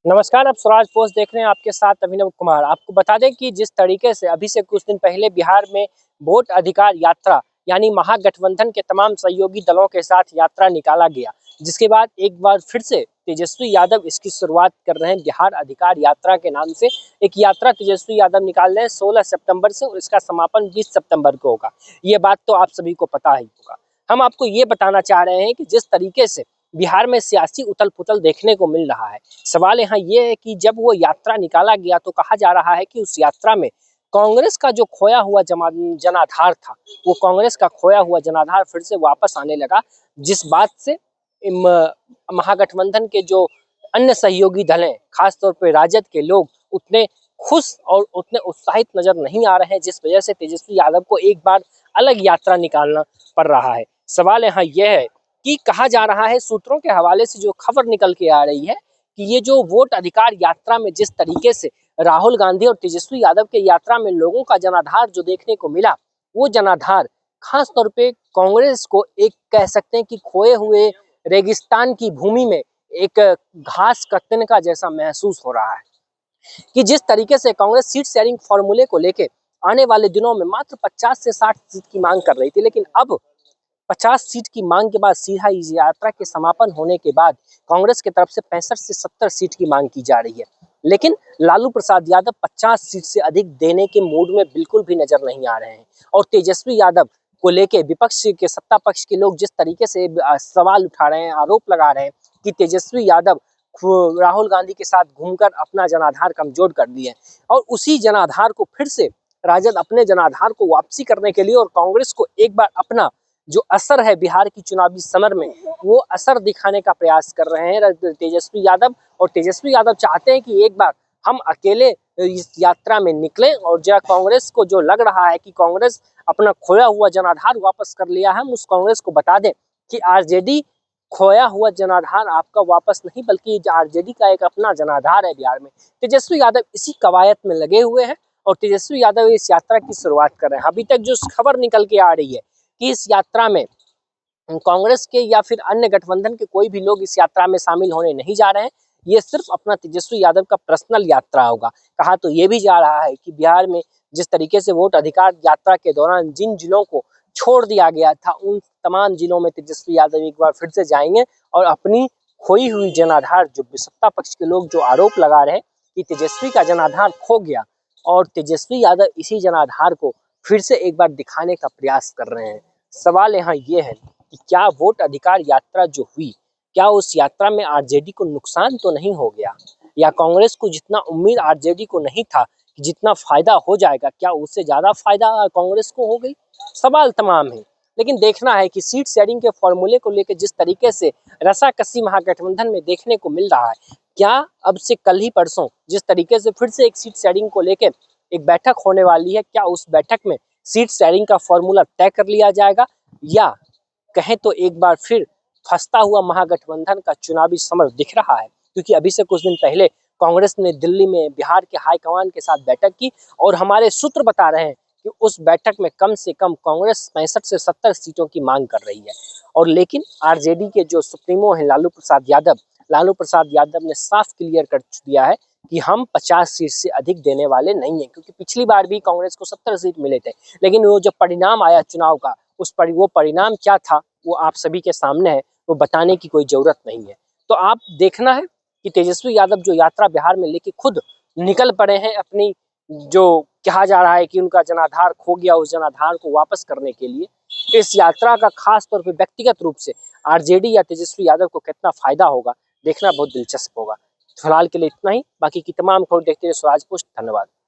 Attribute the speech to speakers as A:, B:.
A: नमस्कार, आप स्वराज पोस्ट देख रहे हैं। आपके साथ अभिनव कुमार। आपको बता दें कि जिस तरीके से अभी से कुछ दिन पहले बिहार में वोट अधिकार यात्रा यानी महागठबंधन के तमाम सहयोगी दलों के साथ यात्रा निकाला गया, जिसके बाद एक बार फिर से तेजस्वी यादव इसकी शुरुआत कर रहे हैं। बिहार अधिकार यात्रा के नाम से एक यात्रा तेजस्वी यादव निकाल रहे हैं 16 सितंबर से, और इसका समापन 20 सितंबर को होगा। ये बात तो आप सभी को पता ही होगा। हम आपको ये बताना चाह रहे हैं कि जिस तरीके से बिहार में सियासी उथल पुथल देखने को मिल रहा है, सवाल यहाँ ये है कि जब वो यात्रा निकाला गया तो कहा जा रहा है कि उस यात्रा में कांग्रेस का जो खोया हुआ जनाधार था, वो कांग्रेस का खोया हुआ जनाधार फिर से वापस आने लगा। जिस बात से महागठबंधन के जो अन्य सहयोगी दल हैं, खासतौर पे राजद के लोग उतने खुश और उतने उत्साहित नजर नहीं आ रहे हैं, जिस वजह से तेजस्वी यादव को एक बार अलग यात्रा निकालना पड़ रहा है। सवाल यहाँ यह है कि कहा जा रहा है, सूत्रों के हवाले से जो खबर निकल के आ रही है कि ये जो वोट अधिकार यात्रा में जिस तरीके से राहुल गांधी और तेजस्वी यादव के यात्रा में लोगों का जनाधार जो देखने को मिला, वो जनाधार खास तौर पे कांग्रेस को एक कह सकते हैं कि खोए हुए रेगिस्तान की भूमि में एक घास कतने का जैसा महसूस हो रहा है। कि जिस तरीके से कांग्रेस सीट शेयरिंग फॉर्मूले को लेके आने वाले दिनों में मात्र 50 से 60 सीट की मांग कर रही थी, लेकिन अब 50 सीट की मांग के बाद सीधा इस यात्रा के समापन होने के बाद कांग्रेस की तरफ से 65 से 70 सीट की मांग की जा रही है। लेकिन लालू प्रसाद यादव 50 सीट से अधिक देने के मूड में बिल्कुल भी नजर नहीं आ रहे हैं, और तेजस्वी यादव को लेके विपक्ष के सत्ता पक्ष के लोग जिस तरीके से सवाल उठा रहे हैं, आरोप लगा रहे हैं कि तेजस्वी यादव राहुल गांधी के साथ घूमकर अपना जनाधार कमजोर कर दिए, और उसी जनाधार को फिर से राजद अपने जनाधार को वापसी करने के लिए और कांग्रेस को एक बार अपना जो असर है बिहार की चुनावी समर में, वो असर दिखाने का प्रयास कर रहे हैं तेजस्वी यादव। और तेजस्वी यादव चाहते हैं कि एक बार हम अकेले इस यात्रा में निकलें, और जो कांग्रेस को जो लग रहा है कि कांग्रेस अपना खोया हुआ जनाधार वापस कर लिया है, हम उस कांग्रेस को बता दें कि आरजेडी खोया हुआ जनाधार आपका वापस नहीं, बल्कि आरजेडी का एक अपना जनाधार है बिहार में। तेजस्वी यादव इसी कवायद में लगे हुए हैं, और तेजस्वी यादव इस यात्रा की शुरुआत कर रहे हैं। अभी तक जो खबर निकल के आ रही है कि इस यात्रा में कांग्रेस के या फिर अन्य गठबंधन के कोई भी लोग इस यात्रा में शामिल होने नहीं जा रहे हैं। ये सिर्फ अपना तेजस्वी यादव का पर्सनल यात्रा होगा। कहा तो ये भी जा रहा है कि बिहार में जिस तरीके से वोट अधिकार यात्रा के दौरान जिन जिलों को छोड़ दिया गया था, उन तमाम जिलों में तेजस्वी यादव एक बार फिर से जाएंगे और अपनी खोई हुई जनाधार, जो सत्ता पक्ष के लोग जो आरोप लगा रहे हैं कि तेजस्वी का जनाधार खो गया, और तेजस्वी यादव इसी जनाधार को फिर से एक बार दिखाने का प्रयास कर रहे हैं। सवाल यहाँ ये है कि क्या वोट अधिकार यात्रा जो हुई, क्या उस यात्रा में आरजेडी को नुकसान तो नहीं हो गया, या कांग्रेस को जितना उम्मीद आरजेडी को नहीं था कि जितना फायदा हो जाएगा, क्या उससे ज्यादा फायदा कांग्रेस को हो गई? सवाल तमाम है। लेकिन देखना है कि सीट शेयरिंग के फॉर्मूले को लेकर जिस तरीके से रसाकसी महागठबंधन में देखने को मिल रहा है, क्या अब से कल ही परसों जिस तरीके से फिर से एक सीट शेयरिंग को लेकर एक बैठक होने वाली है, क्या उस बैठक में सीट शेयरिंग का फॉर्मूला तय कर लिया जाएगा, या कहें तो एक बार फिर फंसता हुआ महागठबंधन का चुनावी समर दिख रहा है? क्योंकि अभी से कुछ दिन पहले कांग्रेस ने दिल्ली में बिहार के हाईकमान के साथ बैठक की, और हमारे सूत्र बता रहे हैं कि उस बैठक में कम से कम कांग्रेस 65 से 70 सीटों की मांग कर रही है। और लेकिन आरजेडी के जो सुप्रीमो हैं लालू प्रसाद यादव ने साफ क्लियर कर दिया है कि हम 50 सीट से अधिक देने वाले नहीं हैं, क्योंकि पिछली बार भी कांग्रेस को 70 सीट मिले थे। लेकिन वो जो परिणाम आया चुनाव का, वो परिणाम क्या था वो आप सभी के सामने है, वो बताने की कोई जरूरत नहीं है। तो आप देखना है कि तेजस्वी यादव जो यात्रा बिहार में लेके खुद निकल पड़े हैं, अपनी जो कहा जा रहा है कि उनका जनाधार खो गया, उस जनाधार को वापस करने के लिए। इस यात्रा का खास तौर पे व्यक्तिगत रूप से आरजेडी या तेजस्वी यादव को कितना फायदा होगा, देखना बहुत दिलचस्प होगा। फिलहाल के लिए इतना ही। बाकी की तमाम खबर देखते रहिए स्वराज पोस्ट। धन्यवाद।